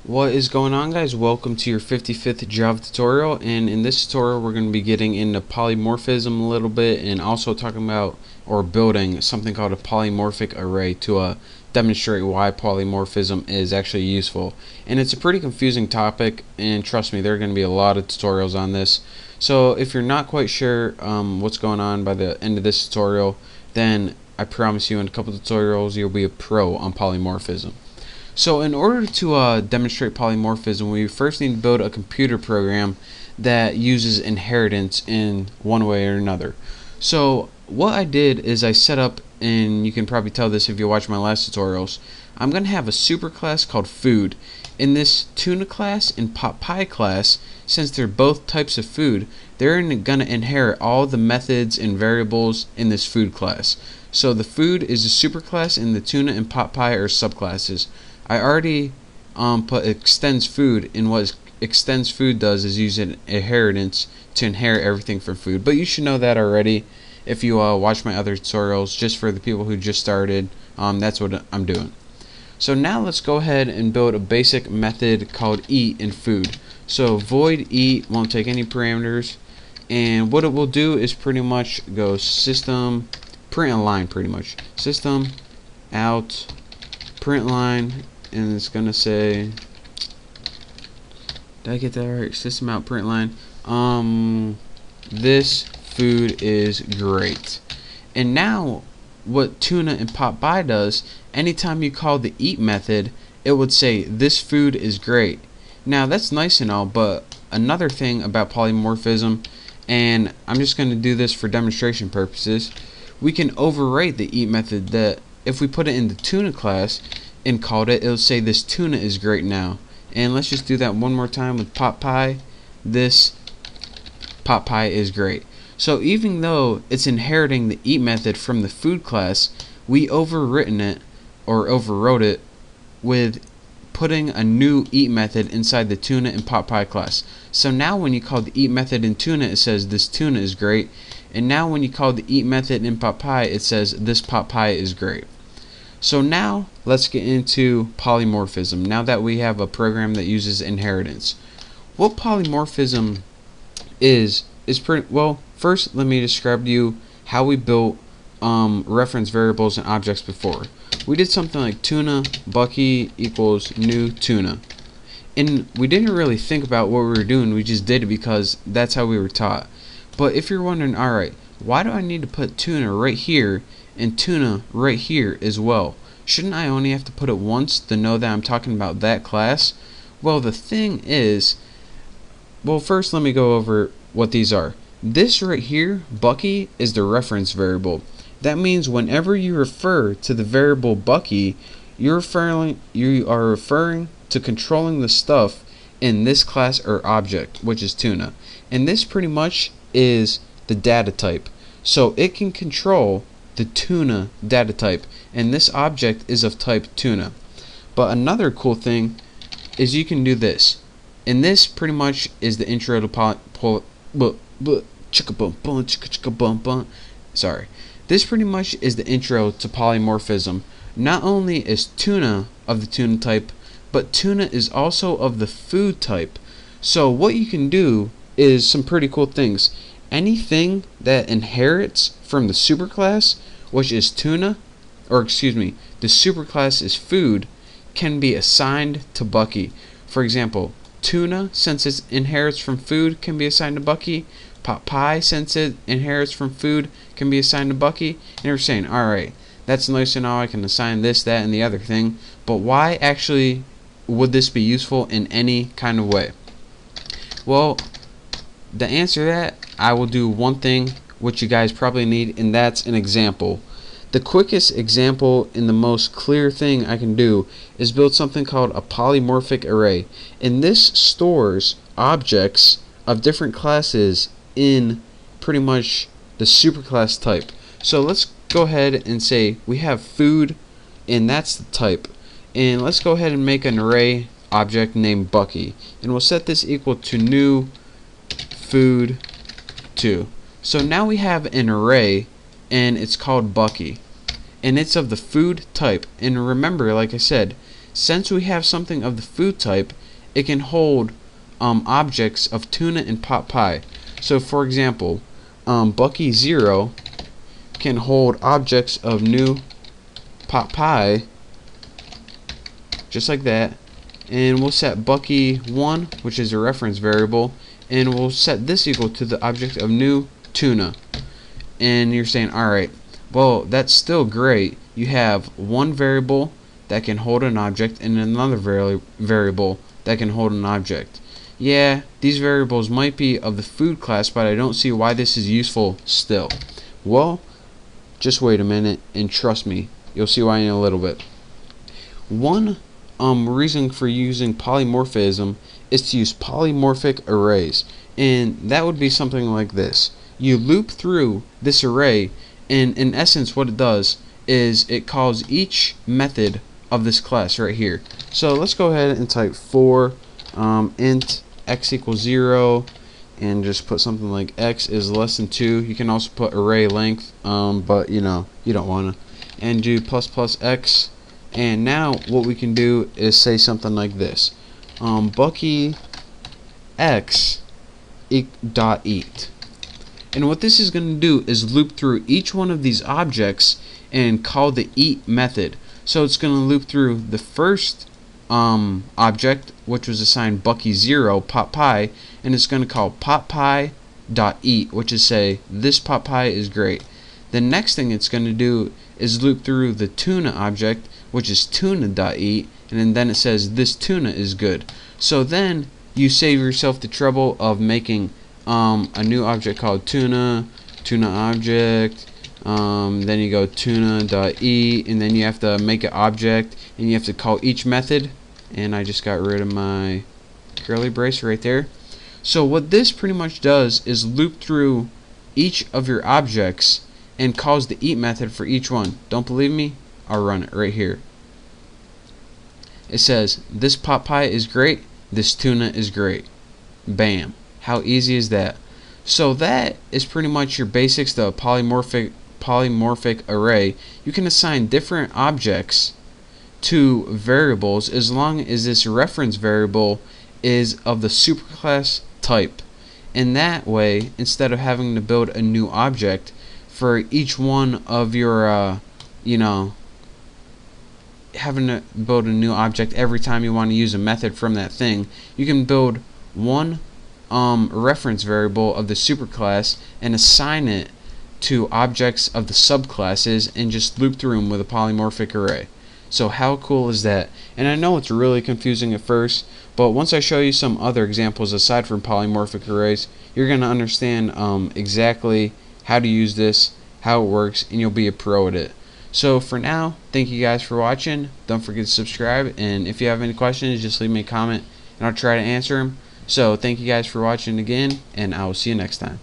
What is going on, guys? Welcome to your 55th Java tutorial, and in this tutorial we're going to be getting into polymorphism a little bit and also talking about or building something called a polymorphic array to demonstrate why polymorphism is actually useful. And it's a pretty confusing topic, and trust me, there are going to be a lot of tutorials on this. So if you're not quite sure what's going on by the end of this tutorial, then I promise you in a couple tutorials you'll be a pro on polymorphism. So in order to demonstrate polymorphism, we first need to build a computer program that uses inheritance in one way or another. So what I did is I set up, and you can probably tell this if you watch my last tutorials, I'm going to have a superclass called food. In this tuna class and pot pie class, since they're both types of food, they're going to inherit all the methods and variables in this food class. So the food is a superclass and the tuna and pot pie are subclasses. I already put extends food, and what extends food does is use an inheritance to inherit everything from food. But you should know that already if you watch my other tutorials. Just for the people who just started, that's what I'm doing. So now let's go ahead and build a basic method called eat in food. So void eat won't take any parameters, and what it will do is pretty much go system print a line, pretty much system out print line, and it's gonna say, did I get that right? System out print line. This food is great. And now what tuna and pot pie does, anytime you call the eat method, it would say this food is great. Now that's nice and all, but another thing about polymorphism, and I'm just going to do this for demonstration purposes, we can overwrite the eat method. That if we put it in the tuna class and called it, it'll say this tuna is great now. And let's just do that one more time with pot pie. This pot pie is great. So even though it's inheriting the eat method from the food class, we overwritten it or overwrote it with putting a new eat method inside the tuna and pot pie class. So now when you call the eat method in tuna, it says this tuna is great, and now when you call the eat method in pot pie, it says this pot pie is great. So now let's get into polymorphism, now that we have a program that uses inheritance. What polymorphism is pretty well. First, let me describe to you how we built reference variables and objects before. We did something like tuna Bucky equals new tuna, and we didn't really think about what we were doing. We just did it because that's how we were taught. But if you're wondering, alright, why do I need to put tuna right here and tuna right here as well? Shouldn't I only have to put it once to know that I'm talking about that class? Well, the thing is, well, first let me go over what these are. This right here, Bucky, is the reference variable. That means whenever you refer to the variable Bucky, you are referring to controlling the stuff in this class or object, which is tuna. And this pretty much is the data type. So it can control the tuna data type, and this object is of type tuna. But another cool thing is you can do this. And this pretty much is the intro to Sorry. This pretty much is the intro to polymorphism. Not only is tuna of the tuna type, but tuna is also of the food type. So what you can do is some pretty cool things. Anything that inherits from the superclass, which is tuna, or excuse me, the superclass is food, can be assigned to Bucky. For example, tuna, since it inherits from food, can be assigned to Bucky. Pot pie, since it inherits from food, can be assigned to Bucky. And you're saying, alright, that's nice and all, I can assign this, that, and the other thing, but why actually would this be useful in any kind of way? Well, to answer that, I will do one thing which you guys probably need, and that's an example. The quickest example and the most clear thing I can do is build something called a polymorphic array. And this stores objects of different classes in pretty much the superclass type. So let's go ahead and say we have food, and that's the type. And let's go ahead and make an array object named Bucky. And we'll set this equal to new food 2. So now we have an array, and it's called Bucky, and it's of the food type. And remember, like I said, since we have something of the food type, it can hold objects of tuna and pot pie. So for example, Bucky 0 can hold objects of new pot pie, just like that, and we'll set Bucky 1, which is a reference variable, and we'll set this equal to the object of new tuna. And you're saying, alright, well, that's still great. You have one variable that can hold an object and another variable that can hold an object. Yeah, these variables might be of the food class, but I don't see why this is useful still. Well, just wait a minute and trust me, you'll see why in a little bit. One reason for using polymorphism is to use polymorphic arrays, and that would be something like this. You loop through this array, and in essence what it does is it calls each method of this class right here. So let's go ahead and type for int x equals 0, and just put something like x is less than 2. You can also put array length, but you know, you don't want to, and do plus plus x. And now what we can do is say something like this, Bucky x dot eat. And what this is going to do is loop through each one of these objects and call the eat method. So it's going to loop through the first object, which was assigned Bucky 0 pot pie, and it's going to call pot pie dot eat, which is say this pot pie is great. The next thing it's going to do is loop through the tuna object, which is tuna dot eat, and then it says this tuna is good. So then you save yourself the trouble of making a new object called tuna object, then you go tuna.eat, and then you have to make an object, and you have to call each method. And I just got rid of my curly brace right there. So what this pretty much does is loop through each of your objects and calls the eat method for each one. Don't believe me? I'll run it right here. It says this pot pie is great, this tuna is great. Bam. How easy is that? So that is pretty much your basics to a polymorphic array. You can assign different objects to variables as long as this reference variable is of the superclass type. And that way, instead of having to build a new object for each one of your having to build a new object every time you want to use a method from that thing, you can build one reference variable of the superclass and assign it to objects of the subclasses and just loop through them with a polymorphic array. So how cool is that? And I know it's really confusing at first, but once I show you some other examples aside from polymorphic arrays, you're going to understand exactly how to use this, how it works, and you'll be a pro at it. So for now, thank you guys for watching. Don't forget to subscribe, and if you have any questions, just leave me a comment and I'll try to answer them. So thank you guys for watching again, and I will see you next time.